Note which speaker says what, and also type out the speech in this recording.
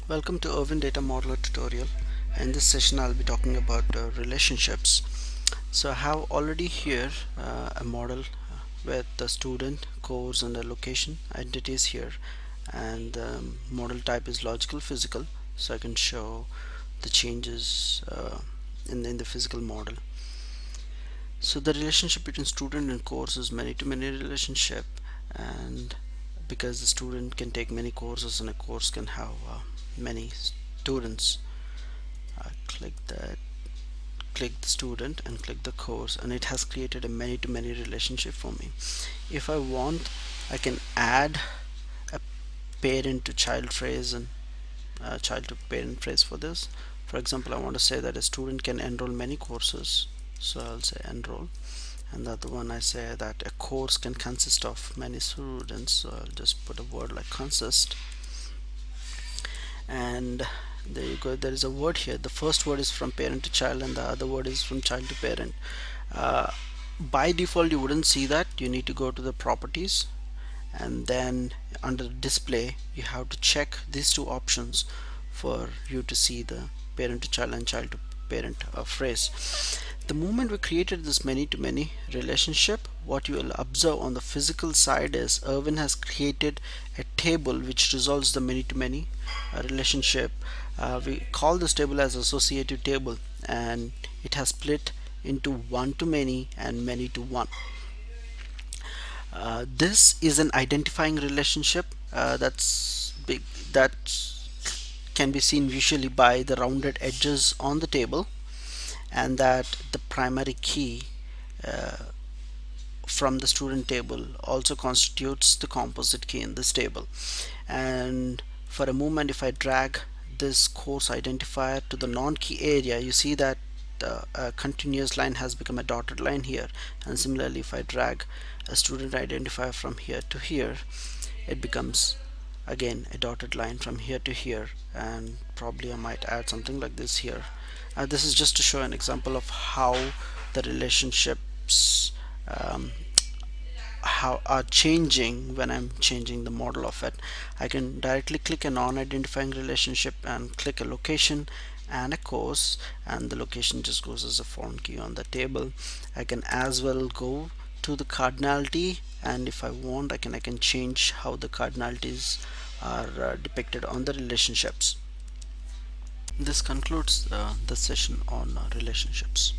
Speaker 1: Welcome to Erwin Data Modeler tutorial. In this session I'll be talking about relationships. So I have already here a model with the student, course and the location entities here, and the model type is logical physical, so I can show the changes in the physical model. So the relationship between student and course is many-to-many relationship, and because the student can take many courses and a course can have many students. I click the student and click the course, and it has created a many-to-many relationship for me. If I want, I can add a parent to child phrase and child to parent phrase for this. For example, I want to say that a student can enroll many courses, so I'll say enroll. And the other one, I say that a course can consist of many students, so I'll just put a word like consist. And there you go, there is a word here. The first word is from parent to child and the other word is from child to parent. By default you wouldn't see that. You need to go to the properties, and then under display you have to check these two options for you to see the parent to child and child to parent phrase. The moment we created this many-to-many relationship, what you will observe on the physical side is Erwin has created a table which resolves the many-to-many relationship. We call this table as associative table, and it has split into one-to-many and many-to-one. This is an identifying relationship that's big, that can be seen visually by the rounded edges on the table, and that the primary key from the student table also constitutes the composite key in this table. And for a moment, if I drag this course identifier to the non-key area, you see that the continuous line has become a dotted line here. And similarly, if I drag a student identifier from here to here, it becomes again a dotted line from here to here. And probably I might add something like this here. This is just to show an example of how the relationships how are changing when I'm changing the model of it. I can directly click a non-identifying relationship and click a location and a course, and the location just goes as a foreign key on the table. I can as well go to the cardinality, and if I want, I can change how the cardinalities are depicted on the relationships. This concludes the session on relationships.